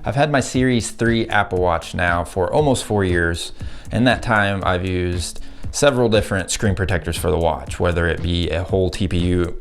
I've had my Series 3 Apple Watch now for almost 4 years. In that time, I've used several different screen protectors for the watch, whether it be a whole TPU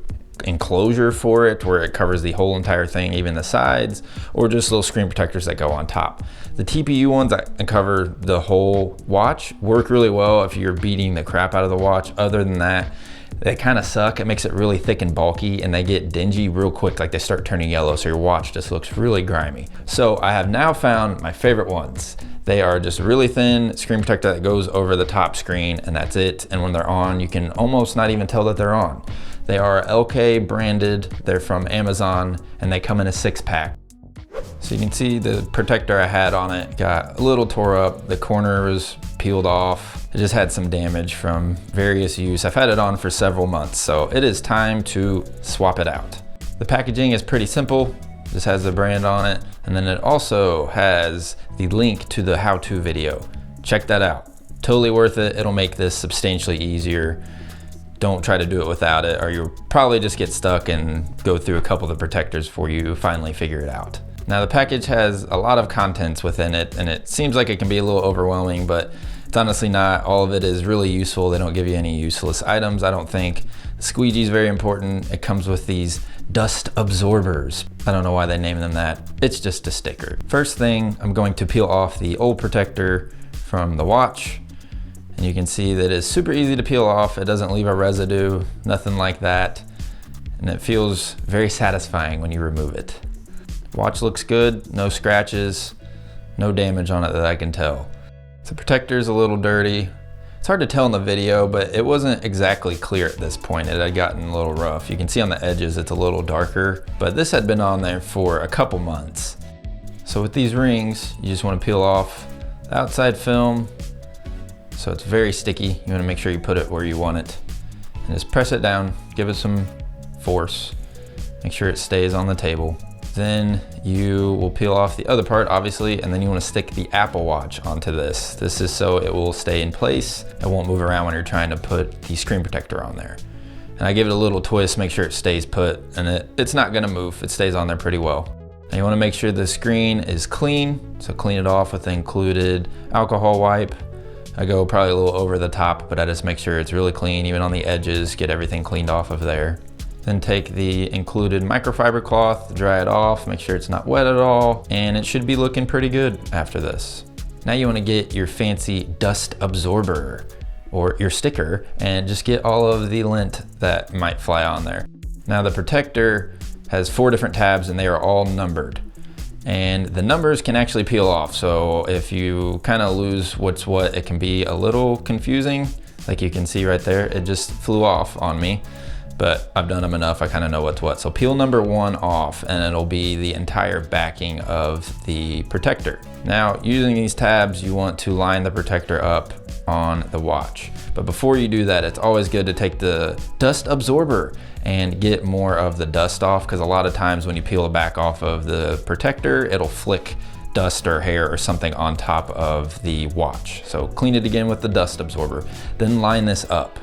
enclosure for it where it covers the whole entire thing, even the sides, or just little screen protectors that go on top. The TPU ones that cover the whole watch work really well if you're beating the crap out of the watch. Other than that, they kind of suck. It makes it really thick and bulky, and they get dingy real quick, like they start turning yellow, so your watch just looks really grimy. So I have now found my favorite ones. They are just a really thin screen protector that goes over the top screen, and that's it. And when they're on, you can almost not even tell that they're on. They are LK branded, they're from Amazon, and they come in a 6-pack. So you can see the protector I had on it got a little tore up. The corner was peeled off. It just had some damage from various use. I've had it on for several months, so it is time to swap it out. The packaging is pretty simple. Just has the brand on it, and then it also has the link to the how-to video. Check that out. Totally worth it. It'll make this substantially easier. Don't try to do it without it, or you'll probably just get stuck and go through a couple of the protectors before you finally figure it out. Now the package has a lot of contents within it, and it seems like it can be a little overwhelming, but it's honestly not. All of it is really useful. They don't give you any useless items, I don't think. The squeegee is very important. It comes with these dust absorbers. I don't know why they name them that. It's just a sticker. First thing, I'm going to peel off the old protector from the watch. And you can see that it's super easy to peel off. It doesn't leave a residue, nothing like that. And it feels very satisfying when you remove it. Watch looks good, no scratches, no damage on it that I can tell. The protector's a little dirty. It's hard to tell in the video, but it wasn't exactly clear at this point. It had gotten a little rough. You can see on the edges it's a little darker, but this had been on there for a couple months. So with these rings, you just want to peel off the outside film. So it's very sticky. You want to make sure you put it where you want it. And just press it down, give it some force. Make sure it stays on the table. Then you will peel off the other part, obviously, and then you want to stick the Apple Watch onto this. This is so it will stay in place. It won't move around when you're trying to put the screen protector on there. And I give it a little twist, make sure it stays put, and it's not gonna move. It stays on there pretty well. Now you want to make sure the screen is clean, so clean it off with the included alcohol wipe. I go probably a little over the top, but I just make sure it's really clean, even on the edges, get everything cleaned off of there. Then take the included microfiber cloth, dry it off, make sure it's not wet at all, and it should be looking pretty good after this. Now you want to get your fancy dust absorber or your sticker and just get all of the lint that might fly on there. Now the protector has 4 different tabs and they are all numbered. And the numbers can actually peel off, so if you kind of lose what's what, it can be a little confusing. Like you can see right there, it just flew off on me. But I've done them enough, I kind of know what's what. So peel number 1 off and it'll be the entire backing of the protector. Now, using these tabs, you want to line the protector up on the watch. But before you do that, it's always good to take the dust absorber and get more of the dust off, because a lot of times when you peel the back off of the protector, it'll flick dust or hair or something on top of the watch. So clean it again with the dust absorber, then line this up.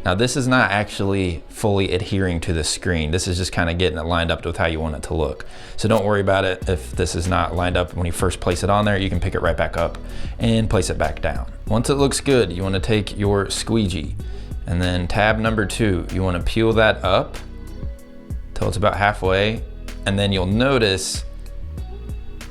Now this is not actually fully adhering to the screen. This is just kind of getting it lined up with how you want it to look. So don't worry about it if this is not lined up when you first place it on there. You can pick it right back up and place it back down. Once it looks good, you want to take your squeegee and then tab number 2, you want to peel that up till it's about halfway, and then you'll notice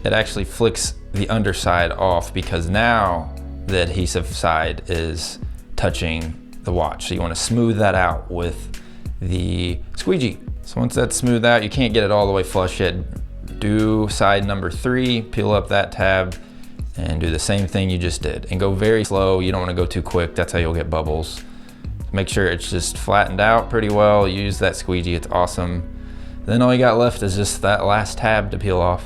it actually flicks the underside off because now the adhesive side is touching the watch. So you want to smooth that out with the squeegee. So once that's smoothed out, you can't get it all the way flush yet. Do side number 3, peel up that tab and do the same thing you just did. And go very slow, you don't want to go too quick, that's how you'll get bubbles. Make sure it's just flattened out pretty well. Use that squeegee, it's awesome. Then all you got left is just that last tab to peel off.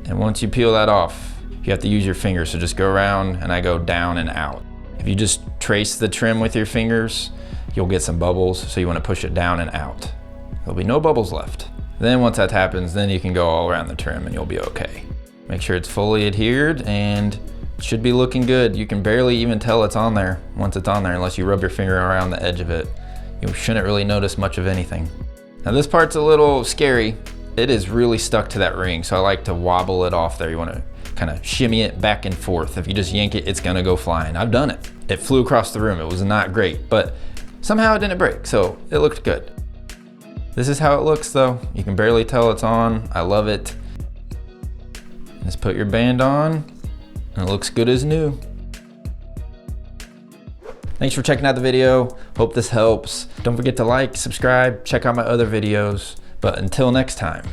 And once you peel that off, you have to use your fingers, so just go around and I go down and out. If you just trace the trim with your fingers, you'll get some bubbles, so you want to push it down and out. There'll be no bubbles left. Then once that happens, then you can go all around the trim and you'll be okay. Make sure it's fully adhered and it should be looking good. You can barely even tell it's on there once it's on there unless you rub your finger around the edge of it. You shouldn't really notice much of anything. Now this part's a little scary it is really stuck to that ring. So I like to wobble it off there. You want to kind of shimmy it back and forth. If you just yank it, it's gonna go flying. I've done it. It flew across the room. It was not great, but somehow it didn't break, so it looked good. This is how it looks though. You can barely tell it's on. I love it. Just put your band on and it looks good as new. Thanks for checking out the video. Hope this helps. Don't forget to like, subscribe, check out my other videos. But until next time.